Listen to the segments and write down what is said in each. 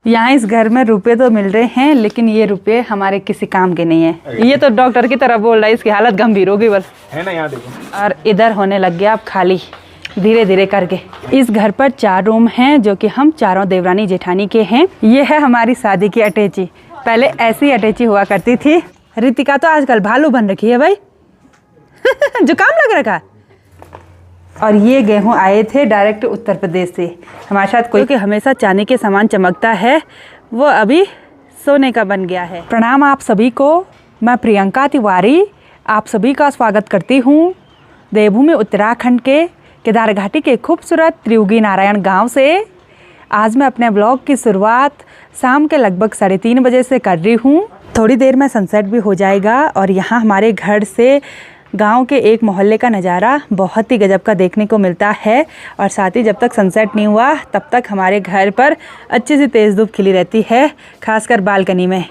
यहाँ इस घर में रुपए तो मिल रहे हैं, लेकिन ये रुपए हमारे किसी काम के नहीं है। ये तो डॉक्टर की तरह बोल रहा है, इसकी हालत गंभीर होगी बस, है ना। यहाँ देखो, और इधर होने लग गया अब खाली धीरे धीरे करके। इस घर पर 4 रूम हैं जो कि हम चारों देवरानी जेठानी के हैं। ये है हमारी शादी की अटैची। पहले ऐसी अटैची हुआ करती थी। रितिका तो आजकल भालू बन रखी है भाई जुकाम लग रखा है। और ये गेहूं आए थे डायरेक्ट उत्तर प्रदेश से हमारे साथ। कोई कि हमेशा चांदी के समान चमकता है, वो अभी सोने का बन गया है। प्रणाम आप सभी को, मैं प्रियंका तिवारी आप सभी का स्वागत करती हूँ देवभूमि उत्तराखंड के केदार घाटी के खूबसूरत त्रियुगी नारायण गांव से। आज मैं अपने ब्लॉग की शुरुआत शाम के लगभग 3:30 बजे से कर रही हूँ। थोड़ी देर में सनसेट भी हो जाएगा और यहाँ हमारे घर से गांव के एक मोहल्ले का नज़ारा बहुत ही गजब का देखने को मिलता है। और साथ ही जब तक सनसेट नहीं हुआ तब तक हमारे घर पर अच्छी सी तेज़ धूप खिली रहती है, खासकर बालकनी में।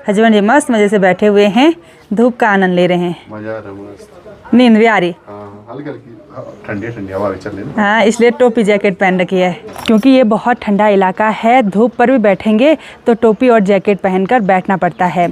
हस्बैंड जी मस्त मज़े से बैठे हुए हैं, धूप का आनंद ले रहे हैं। मजा आ रहा है, मस्त। नींद भी आ रही। हल्की हल्की ठंडी ठंडी हवा भी चल रही है। हाँ, इसलिए टोपी जैकेट पहन रखी है, क्योंकि ये बहुत ठंडा इलाका है। धूप पर भी बैठेंगे तो टोपी और जैकेट पहनकर बैठना पड़ता है।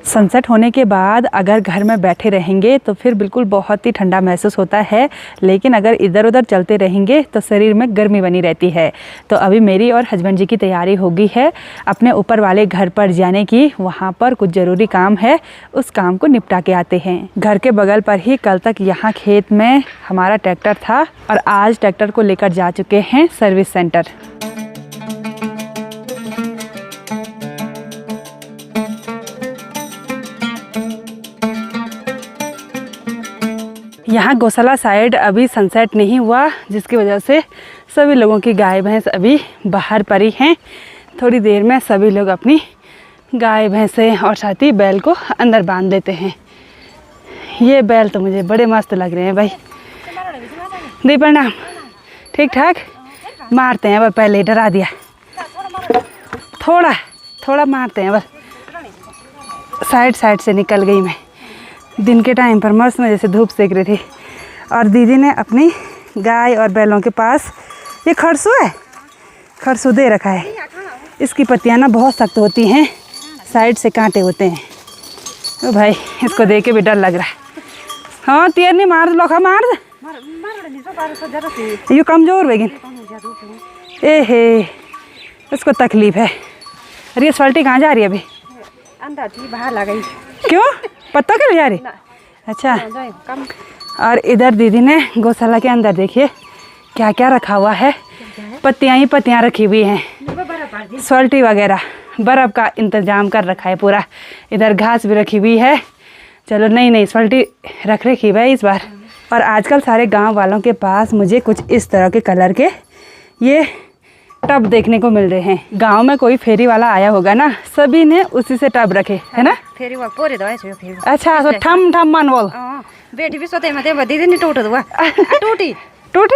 सनसेट होने के बाद अगर घर में बैठे रहेंगे तो फिर बिल्कुल बहुत ही ठंडा महसूस होता है, लेकिन अगर इधर उधर चलते रहेंगे तो शरीर में गर्मी बनी रहती है। तो अभी मेरी और हस्बैंड जी की तैयारी हो गई है अपने ऊपर वाले घर पर जाने की। वहाँ पर कुछ ज़रूरी काम है, उस काम को निपटा के आते हैं। घर के बगल पर ही कल तक यहाँ खेत में हमारा ट्रैक्टर था और आज ट्रैक्टर को लेकर जा चुके हैं सर्विस सेंटर। यहाँ गौशाला साइड अभी सनसेट नहीं हुआ, जिसकी वजह से सभी लोगों की गाय भैंस अभी बाहर पड़ी हैं। थोड़ी देर में सभी लोग अपनी गाय भैंसें और साथ ही बैल को अंदर बांध देते हैं। ये बैल तो मुझे बड़े मस्त लग रहे हैं भाई। दी प्रणाम। ठीक ठाक मारते हैं, बस पहले ही डरा दिया। थोड़ा थोड़ा मारते हैं बस। साइड से निकल गई मैं। दिन के टाइम पर मस्त में जैसे धूप सेक रही थी। और दीदी ने अपनी गाय और बैलों के पास ये खरसू है, खरसू दे रखा है। इसकी पत्तियां ना बहुत सख्त होती हैं, साइड से कांटे होते हैं। ओ भाई, इसको देख के भी डर लग रहा है। हाँ, तीर नहीं मार लोखा मार दे, ये कमजोर बेगिन। ए हे, इसको तकलीफ है। अरे ये सल्टी कहाँ जा रही है अभी? अंदर थी, बाहर लग गई। क्यों, पत्ता क्यों जा रही? अच्छा। और इधर दीदी ने गौशाला के अंदर देखिए क्या क्या रखा हुआ है। पत्तियां ही पत्तियां रखी हुई हैं, सॉल्टी वगैरह, बर्फ़ का इंतजाम कर रखा है पूरा। इधर घास भी रखी हुई है। चलो नई सॉल्टी रख रखी है इस बार। और आजकल सारे गांव वालों के पास मुझे कुछ इस तरह के कलर के ये टब देखने को मिल रहे हैं। गांव में कोई फेरी वाला आया होगा ना, सभी ने उसी से टब रखे है ना। फेरी वो पूरे दवाई से फेरी। अच्छा, तो ठम ठम मन बोल। बेटी भी सोते मते दीदी नहीं टूट दुआ टूटी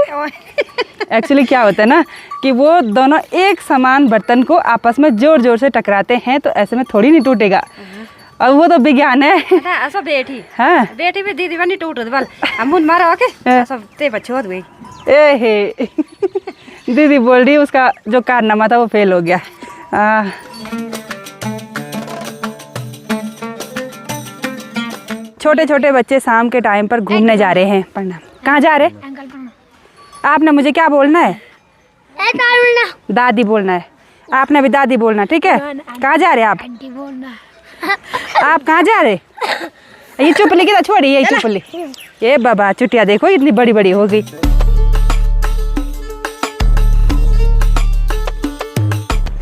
एक्चुअली क्या होता है ना कि वो दोनों एक समान बर्तन को आपस में जोर जोर से टकराते हैं, तो ऐसे में थोड़ी नहीं टूटेगा। और वो तो विज्ञान है। ऐसा बेटी, हाँ, बेटी भी दीदी बनी टूट दुआ मुन मारो के सब ते बच्चे हो गई। ए हे दीदी बोल रही उसका जो कारनामा था वो फेल हो गया। छोटे छोटे बच्चे शाम के टाइम पर घूमने जा रहे हैं। प्रणाम। कहाँ जा रहे? आपने मुझे क्या बोलना है? दादी बोलना है। आपने भी दादी बोलना, ठीक है? कहाँ जा रहे आप? आप कहाँ जा रहे? ये चुपली की तो छोड़ी, ये चुपली। ये बाबा चुटिया देखो इतनी बड़ी बड़ी हो गई।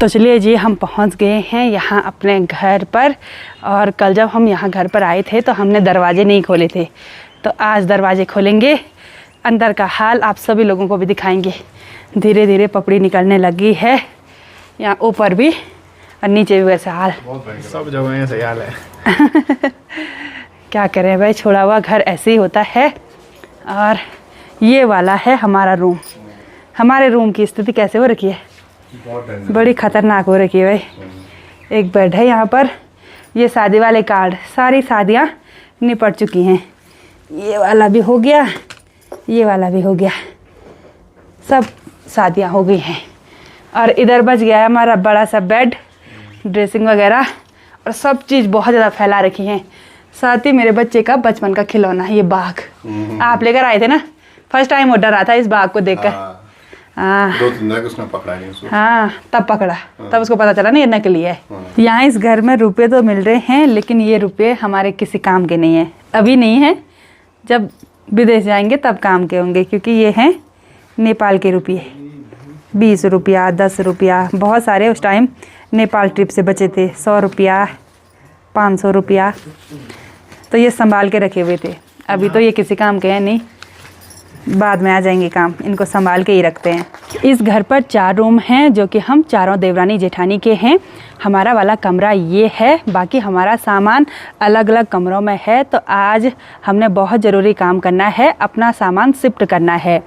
तो चलिए जी, हम पहुंच गए हैं यहाँ अपने घर पर। और कल जब हम यहाँ घर पर आए थे तो हमने दरवाजे नहीं खोले थे, तो आज दरवाजे खोलेंगे। अंदर का हाल आप सभी लोगों को भी दिखाएंगे। धीरे धीरे पपड़ी निकलने लगी है, यहाँ ऊपर भी और नीचे भी वैसा हाल। सब जगह सही हाल है। क्या करें भाई, छोड़ा हुआ घर ऐसे ही होता है। और ये वाला है हमारा रूम। हमारे रूम की स्थिति कैसे हो रखी है? बड़ी खतरनाक हो रखी है भाई। एक बेड है यहाँ पर। ये शादी वाले कार्ड, सारी शादियाँ निपट चुकी हैं। ये वाला भी हो गया, ये वाला भी हो गया, सब शादियाँ हो गई हैं। और इधर बच गया है हमारा बड़ा सा बेड, ड्रेसिंग वगैरह, और सब चीज़ बहुत ज़्यादा फैला रखी हैं। साथ ही मेरे बच्चे का बचपन का खिलौना, ये बाघ आप लेकर आए थे ना, फर्स्ट टाइम वो डरा था इस बाघ को देखकर। हाँ 2-3 दिन उसने पकड़ा नहीं उसको। हाँ तब पकड़ा, तब उसको पता चला ना ये नकली है। यहाँ इस घर में रुपए तो मिल रहे हैं, लेकिन ये रुपए हमारे किसी काम के नहीं है, अभी नहीं है, जब विदेश जाएंगे तब काम के होंगे, क्योंकि ये हैं नेपाल के रुपये। 20 रुपया, 10 रुपया, बहुत सारे उस टाइम नेपाल ट्रिप से बचे थे, 100 रुपया, 500 रुपया, तो ये संभाल के रखे हुए थे। अभी तो ये किसी काम के हैं नहीं, बाद में आ जाएंगे काम, इनको संभाल के ही रखते हैं। इस घर पर 4 रूम हैं, जो कि हम चारों देवरानी जेठानी के हैं। हमारा वाला कमरा ये है, बाकी हमारा सामान अलग अलग कमरों में है। तो आज हमने बहुत ज़रूरी काम करना है, अपना सामान शिफ्ट करना है।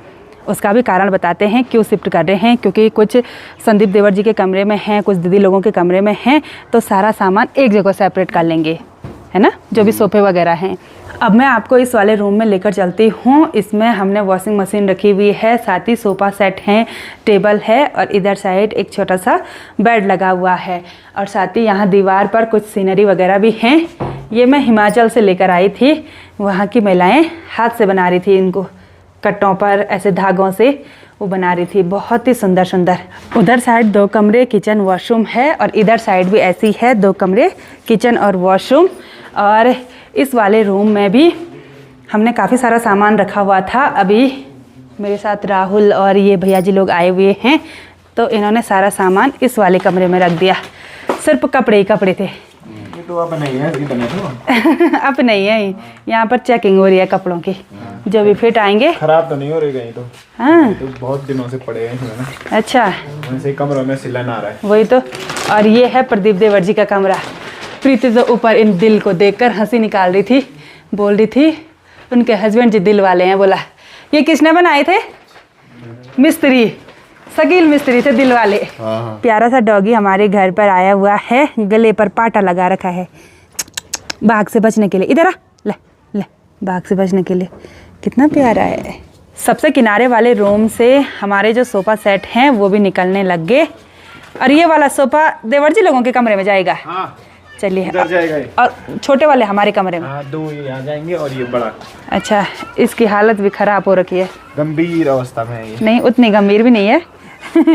उसका भी कारण बताते हैं क्यों शिफ्ट कर रहे हैं, क्योंकि कुछ संदीप देवर जी के कमरे में हैं, कुछ दीदी लोगों के कमरे में हैं, तो सारा सामान एक जगह सेपरेट कर लेंगे, है ना, जो भी सोफे वगैरह हैं। अब मैं आपको इस वाले रूम में लेकर चलती हूँ। इसमें हमने वॉशिंग मशीन रखी हुई है, साथ ही सोफ़ा सेट हैं, टेबल है, और इधर साइड एक छोटा सा बेड लगा हुआ है, और साथ ही यहाँ दीवार पर कुछ सीनरी वगैरह भी हैं। ये मैं हिमाचल से लेकर आई थी, वहाँ की महिलाएँ हाथ से बना रही थी, इनको कट्टों पर ऐसे धागों से वो बना रही थी, बहुत ही सुंदर सुंदर। उधर साइड 2 कमरे, किचन वॉशरूम है, और इधर साइड भी ऐसी है, 2 कमरे, किचन और वॉशरूम। और इस वाले रूम में भी हमने काफ़ी सारा सामान रखा हुआ था। अभी मेरे साथ राहुल और ये भैया जी लोग आए हुए हैं, तो इन्होंने सारा सामान इस वाले कमरे में रख दिया। सिर्फ कपड़े ही कपड़े थे। ये तो अब नहीं है, इतने तो अब नहीं है, यहाँ पर चेकिंग हो रही है कपड़ों की, जो भी फिट आएंगे। खराब तो नहीं हो रही कहीं तो? हाँ तो बहुत दिनों से पड़े हैं इसमें ना। अच्छा, वैसे कमरों में सिलन आ रहा है। वही तो। और ये है प्रदीप देवर जी का कमरा। प्रीति तो ऊपर इन दिल को देखकर हंसी निकाल रही थी, बोल रही थी उनके हस्बैंड जी दिल वाले हैं। बोला ये किसने बनाए थे? मिस्त्री, शकील मिस्त्री थे दिल वाले। प्यारा सा डॉगी हमारे घर पर आया हुआ है, गले पर पाटा लगा रखा है बाघ से बचने के लिए। इधर आ, ले ले, बाघ से बचने के लिए। कितना प्यारा है। सबसे किनारे वाले रूम से हमारे जो सोफ़ा सेट हैं वो भी निकलने लग गए, और ये वाला सोफ़ा देवर जी लोगों के कमरे में जाएगा। हाँ चलिए, इधर जाएगा ये। और छोटे वाले हमारे कमरे में। हाँ 2 ये आ जाएंगे, और ये बड़ा। अच्छा, इसकी हालत भी ख़राब हो रखी है। गंभीर अवस्था में है ये। नहीं, उतनी गंभीर भी नहीं है।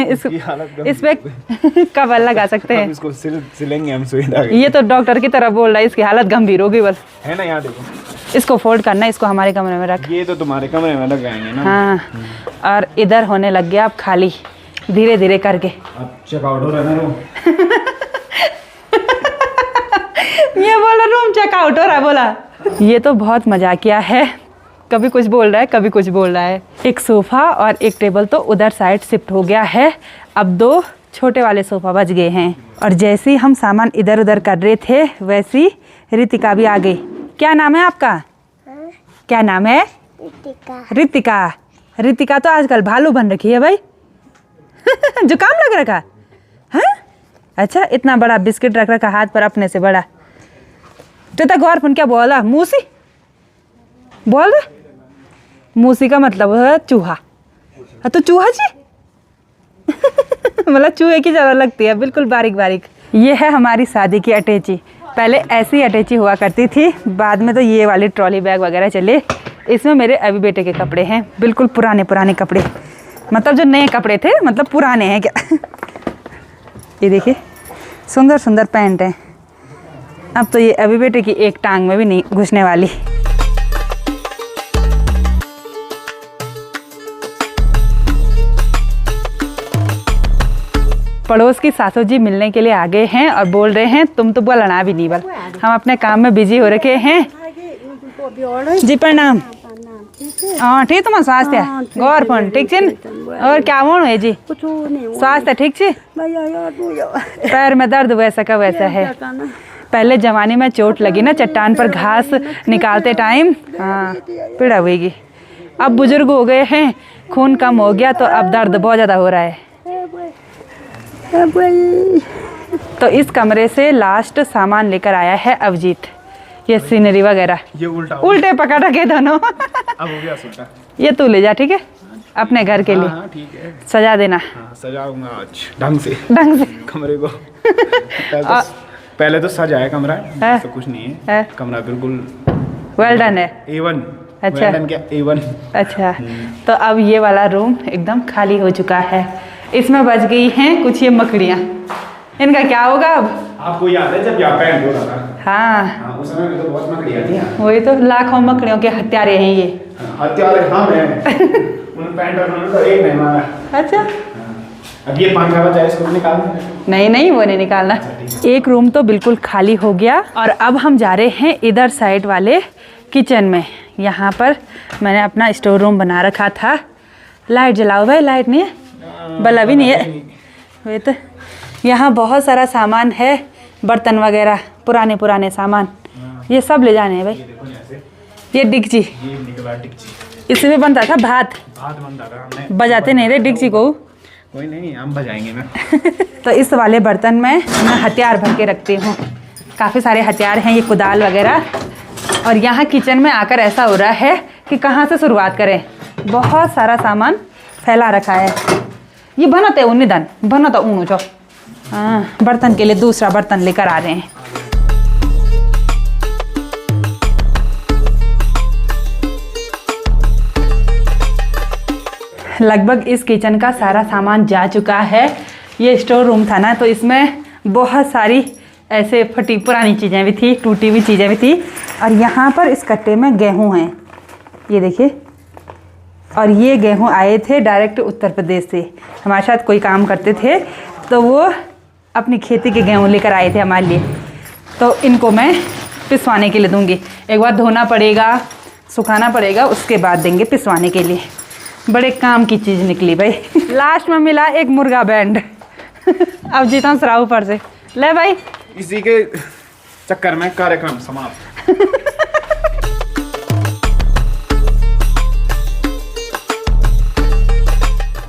इसकी हालत गंभीर। इस पे कवर लगा सकते अब हैं। इसको सिलेंगे हम सुई धागे। ये तो डॉक्टर की तरह बोल रहा है इसकी हालत गंभीर होगी बस। है ना, यहाँ देखो। इसको फोल्ड करना है, इसको हमारे कमरे में रख। ये तो तुम्हारे कमरे में लग जाएंगे ना। हाँ, और इधर होने लग गया अब खाली, धीरे धीरे करके। अब चेकआउट हो रहा है ना रूम। ये बोला रूम चेकआउट हो रहा है, बोला। ये तो बहुत मजाकिया है, कभी कुछ बोल रहा है, कभी कुछ बोल रहा है। एक सोफ़ा और एक टेबल तो उधर साइड शिफ्ट हो गया है। अब 2 छोटे वाले सोफ़ा बच गए हैं। और जैसे ही हम सामान इधर उधर कर रहे थे, वैसी रितिका भी आ गई। क्या नाम है आपका? क्या नाम है? रितिका। रितिका तो आजकल भालू बन रखी है भाई। जुकाम लग रखा है? अच्छा, इतना बड़ा बिस्किट रख रखा हाथ पर अपने से बड़ा। तो गौर फन क्या बोला? मूसी बोल रहे? मूसी का मतलब है चूहा। तो चूहा जी मतलब चूहे की जगह लगती है, बिल्कुल बारीक बारीक। ये है हमारी शादी की अटैची। पहले ऐसी अटैची हुआ करती थी, बाद में तो ये वाली ट्रॉली बैग वगैरह चले। इसमें मेरे अभी बेटे के कपड़े हैं, बिल्कुल पुराने पुराने कपड़े, मतलब जो नए कपड़े थे, मतलब पुराने हैं क्या। ये देखिए, सुंदर सुंदर पैंट हैं। अब तो ये अभी बेटे की एक टांग में भी नहीं घुसने वाली। पड़ोस की सासू जी मिलने के लिए आ गए हैं और बोल रहे हैं तुम तो बोलना भी नहीं, बल हम अपने काम में बिजी हो रखे हैं। जी प्रणाम। हाँ ठीक, तुम्हारा स्वास्थ्य गौर फोन ठीक है? और क्या मोन है जी? स्वास्थ्य ठीक है? पैर में दर्द वैसा का वैसा है। पहले जमाने में चोट लगी ना चट्टान पर घास निकालते टाइम, हाँ पीड़ा हुएगी। अब बुजुर्ग हो गए हैं, खून कम हो गया, तो अब दर्द बहुत ज़्यादा हो रहा है। तो इस कमरे से लास्ट सामान लेकर आया है अवजीत। ये सीनरी वगैरह ये उल्टा उल्टे पकड़ रखे दोनों। अब हो गया उल्टा। ये तू ले जा, ठीक है, अपने घर के लिए हाँ ठीक है। सजा देना हाँ सजाऊंगा आज ढंग से ढंग से। कमरे को। पहले तो सजाया कमरा, है? तो कुछ नहीं है? है, कमरा बिल्कुल वेल डन है। A1। अच्छा। well done क्या A1। अच्छा, तो अब ये वाला रूम एकदम खाली हो चुका है। इसमें बच गई हैं कुछ ये मकड़ियाँ, इनका क्या होगा अब? आपको याद है जब यहाँ पेंट हो रहा था? हाँ हाँ, उस समय में तो बहुत मकड़ियाँ थी यहाँ। वही तो, लाखों मकड़ियों के हत्यारे हैं ये। हत्यारे हम हैं। उन पेंट और तो एक नहीं मारा। अच्छा, अब ये पंखा बचा है, इसको निकाल दें। नहीं नहीं, वो नहीं निकालना। एक रूम तो बिल्कुल खाली हो गया और अब हम जा रहे हैं इधर साइड वाले किचन में। यहाँ पर मैंने अपना स्टोर रूम बना रखा था। लाइट जलाओ भाई, लाइट नहीं है, बल्ब भी नहीं है। वही तो, यहाँ बहुत सारा सामान है, बर्तन वगैरह, पुराने पुराने सामान, ये सब ले जाने हैं भाई। ये डिगची, ये निकला टिक्ची। इसमें भी बनता था भात बनता था, हमने बजाते नहीं रे डिगची को। कोई नहीं, हम बजाएंगे ना। तो इस वाले बर्तन में मैं हथियार भर के रखती हूँ, काफ़ी सारे हथियार हैं, ये कुदाल वगैरह। और यहाँ किचन में आकर ऐसा हो रहा है कि कहाँ से शुरुआत करें, बहुत सारा सामान फैला रखा है। ये बनाते हैं निधन बनाता ऊनो चो। हाँ, बर्तन के लिए दूसरा बर्तन लेकर आ रहे हैं। लगभग इस किचन का सारा सामान जा चुका है। ये स्टोर रूम था ना, तो इसमें बहुत सारी ऐसे फटी पुरानी चीज़ें भी थी, टूटी हुई चीज़ें भी थी। और यहाँ पर इस कट्टे में गेहूँ हैं, ये देखिए। और ये गेहूँ आए थे डायरेक्ट उत्तर प्रदेश से, हमारे साथ कोई काम करते थे, तो वो अपनी खेती के गेहूँ लेकर आए थे हमारे लिए। तो इनको मैं पिसवाने के लिए दूँगी। एक बार धोना पड़ेगा, सुखाना पड़ेगा, उसके बाद देंगे पिसवाने के लिए। बड़े काम की चीज़ निकली भाई। लास्ट में मिला एक मुर्गा बैंड। अब जीता हूँ सराहू पर से, ले भाई। इसी के चक्कर में कार्यक्रम समाप्त।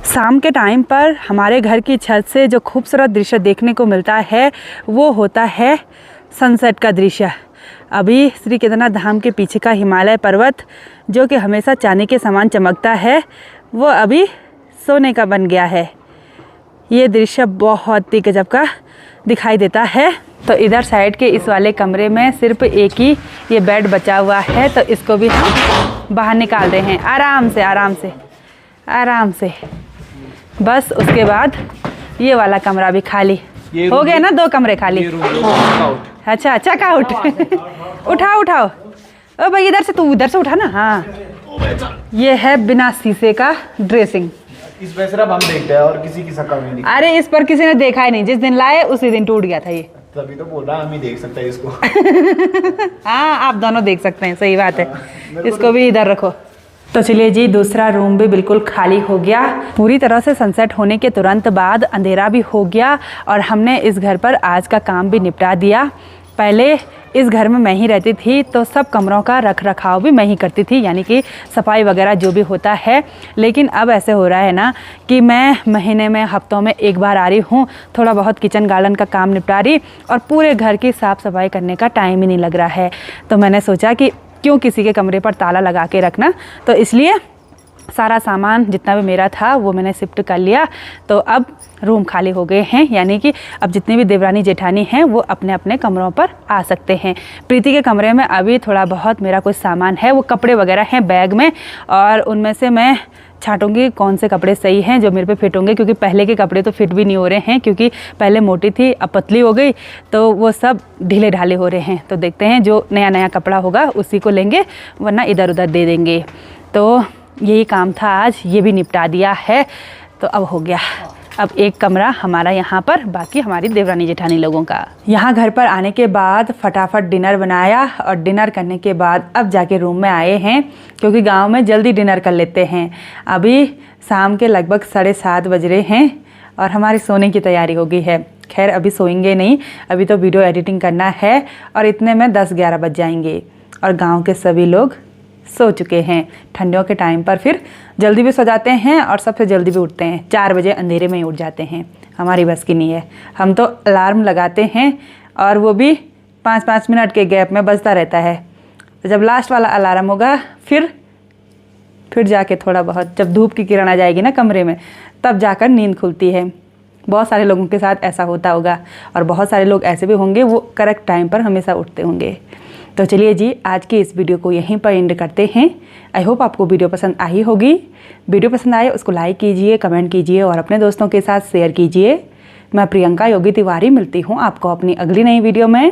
शाम के टाइम पर हमारे घर की छत से जो खूबसूरत दृश्य देखने को मिलता है वो होता है सनसेट का दृश्य। अभी श्री केदारनाथ धाम के पीछे का हिमालय पर्वत, जो कि हमेशा चांदी के समान चमकता है, वो अभी सोने का बन गया है। ये दृश्य बहुत ही गजब का दिखाई देता है। तो इधर साइड के इस वाले कमरे में सिर्फ एक ही ये बेड बचा हुआ है, तो इसको भी हम बाहर निकाल रहे हैं आराम से आराम से आराम से। बस उसके बाद ये वाला कमरा भी खाली हो गया ना, 2 कमरे खाली। अच्छा, चेकआउट। उठाओ उठाओ, ओ भाई इधर से, तू उधर से उठा ना। हाँ, ये है बिना शीशे का ड्रेसिंग। इस पे सिर्फ हम देखते हैं और किसी की शक्ल नहीं दिखती। अरे इस पर किसी ने देखा ही नहीं, जिस दिन लाए उसी दिन टूट गया था ये। तभी तो बोल रहा हम ही देख सकते हैं इसको। हाँ, आप दोनों देख सकते हैं, सही बात है। इसको भी इधर रखो। तो चलिए जी, दूसरा रूम भी बिल्कुल खाली हो गया। पूरी तरह से सनसेट होने के तुरंत बाद अंधेरा भी हो गया और हमने इस घर पर आज का काम भी निपटा दिया। पहले इस घर में मैं ही रहती थी, तो सब कमरों का रख रखाव भी मैं ही करती थी, यानी कि सफाई वगैरह जो भी होता है। लेकिन अब ऐसे हो रहा है ना कि मैं महीने में, हफ्तों में एक बार आ रही हूँ, थोड़ा बहुत किचन गार्डन का काम निपटा रही और पूरे घर की साफ़ सफाई करने का टाइम ही नहीं लग रहा है। तो मैंने सोचा कि क्यों किसी के कमरे पर ताला लगा के रखना, तो इसलिए सारा सामान जितना भी मेरा था वो मैंने शिफ्ट कर लिया। तो अब रूम खाली हो गए हैं, यानी कि अब जितने भी देवरानी जेठानी हैं वो अपने अपने कमरों पर आ सकते हैं। प्रीति के कमरे में अभी थोड़ा बहुत मेरा कुछ सामान है, वो कपड़े वगैरह हैं बैग में, और उनमें से मैं छांटूंगी कौन से कपड़े सही हैं जो मेरे पे फिट होंगे, क्योंकि पहले के कपड़े तो फिट भी नहीं हो रहे हैं, क्योंकि पहले मोटी थी अब पतली हो गई, तो वो सब ढीले ढाले हो रहे हैं। तो देखते हैं जो नया नया कपड़ा होगा उसी को लेंगे, वरना इधर उधर दे देंगे। तो यही काम था आज, ये भी निपटा दिया है। तो अब हो गया, अब एक कमरा हमारा यहाँ पर, बाकी हमारी देवरानी जेठानी लोगों का। यहाँ घर पर आने के बाद फटाफट डिनर बनाया और डिनर करने के बाद अब जाके रूम में आए हैं, क्योंकि गांव में जल्दी डिनर कर लेते हैं। अभी शाम के लगभग 7:30 बज रहे हैं और हमारी सोने की तैयारी हो गई है। खैर अभी सोएंगे नहीं, अभी तो वीडियो एडिटिंग करना है और इतने में 10-11 बज जाएंगे और गाँव के सभी लोग सो चुके हैं। ठंडियों के टाइम पर फिर जल्दी भी सो जाते हैं और सबसे जल्दी भी उठते हैं, 4 बजे अंधेरे में ही उठ जाते हैं। हमारी बस की नहीं है, हम तो अलार्म लगाते हैं और वो भी 5-5 मिनट के गैप में बजता रहता है। तो जब लास्ट वाला अलार्म होगा फिर जाके थोड़ा बहुत जब धूप की किरण आ जाएगी ना कमरे में, तब जाकर नींद खुलती है। बहुत सारे लोगों के साथ ऐसा होता होगा और बहुत सारे लोग ऐसे भी होंगे वो करेक्ट टाइम पर हमेशा उठते होंगे। तो चलिए जी, आज की इस वीडियो को यहीं पर एंड करते हैं। आई होप आपको वीडियो पसंद आई होगी। वीडियो पसंद आए उसको लाइक कीजिए, कमेंट कीजिए और अपने दोस्तों के साथ शेयर कीजिए। मैं प्रियंका योगी तिवारी मिलती हूँ आपको अपनी अगली नई वीडियो में।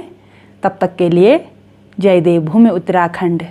तब तक के लिए जय देवभूमि उत्तराखंड।